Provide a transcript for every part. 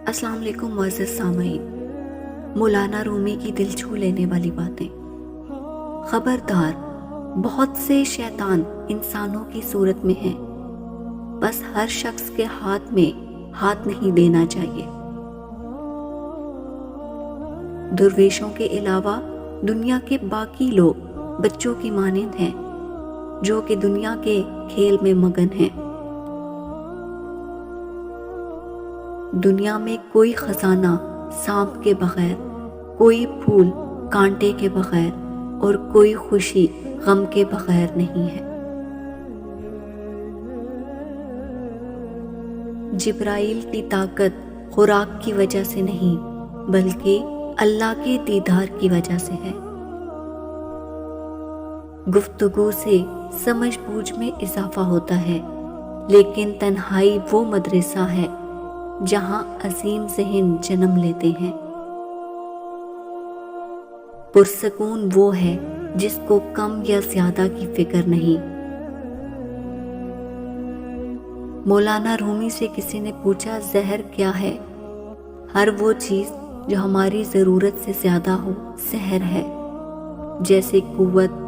السلام علیکم معزز سامعین، مولانا رومی کی دل چھو لینے والی باتیں۔ خبردار، بہت سے شیطان انسانوں کی صورت میں ہیں، بس ہر شخص کے ہاتھ میں ہاتھ نہیں دینا چاہیے۔ درویشوں کے علاوہ دنیا کے باقی لوگ بچوں کی مانند ہیں جو کہ دنیا کے کھیل میں مگن ہیں۔ دنیا میں کوئی خزانہ سانپ کے بغیر، کوئی پھول کانٹے کے بغیر اور کوئی خوشی غم کے بغیر نہیں ہے۔ جبرائیل کی طاقت خوراک کی وجہ سے نہیں بلکہ اللہ کے دیدار کی وجہ سے ہے۔ گفتگو سے سمجھ بوجھ میں اضافہ ہوتا ہے، لیکن تنہائی وہ مدرسہ ہے جہاں عظیم ذہن جنم لیتے ہیں۔ پرسکون وہ ہے جس کو کم یا زیادہ کی فکر نہیں۔ مولانا رومی سے کسی نے پوچھا زہر کیا ہے؟ ہر وہ چیز جو ہماری ضرورت سے زیادہ ہو زہر ہے، جیسے قوت،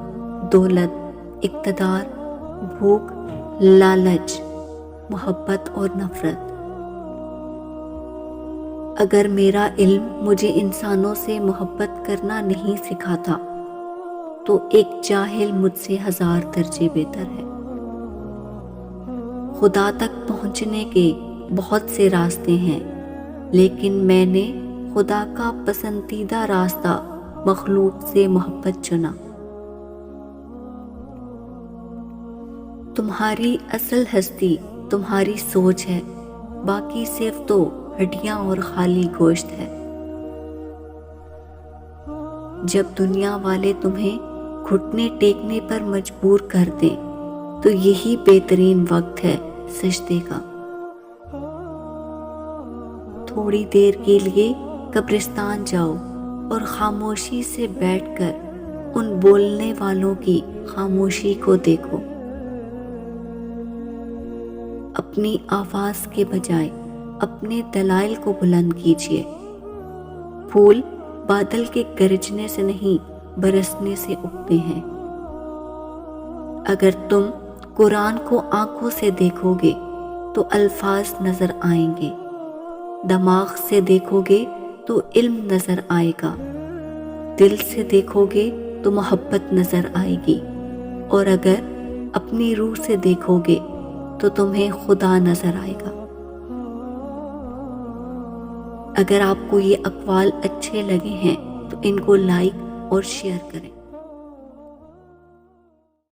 دولت، اقتدار، بھوک، لالچ، محبت اور نفرت۔ اگر میرا علم مجھے انسانوں سے محبت کرنا نہیں سکھاتا تو ایک جاہل مجھ سے 1000 درجے بہتر ہے۔ خدا تک پہنچنے کے بہت سے راستے ہیں، لیکن میں نے خدا کا پسندیدہ راستہ مخلوق سے محبت چنا۔ تمہاری اصل ہستی تمہاری سوچ ہے، باقی صرف تو ہڈیاں اور خالی گوشت ہے۔ جب دنیا والے تمہیں گھٹنے ٹیکنے پر مجبور کر دیں تو یہی بہترین وقت ہے سجدے کا۔ تھوڑی دیر کے لیے قبرستان جاؤ اور خاموشی سے بیٹھ کر ان بولنے والوں کی خاموشی کو دیکھو۔ اپنی آواز کے بجائے اپنے دلائل کو بلند کیجیے۔ پھول بادل کے گرجنے سے نہیں برسنے سے اگتے ہیں۔ اگر تم قرآن کو آنکھوں سے دیکھو گے تو الفاظ نظر آئیں گے، دماغ سے دیکھو گے تو علم نظر آئے گا، دل سے دیکھو گے تو محبت نظر آئے گی، اور اگر اپنی روح سے دیکھو گے تو تمہیں خدا نظر آئے گا۔ اگر آپ کو یہ اقوال اچھے لگے ہیں تو ان کو لائک اور شیئر کریں۔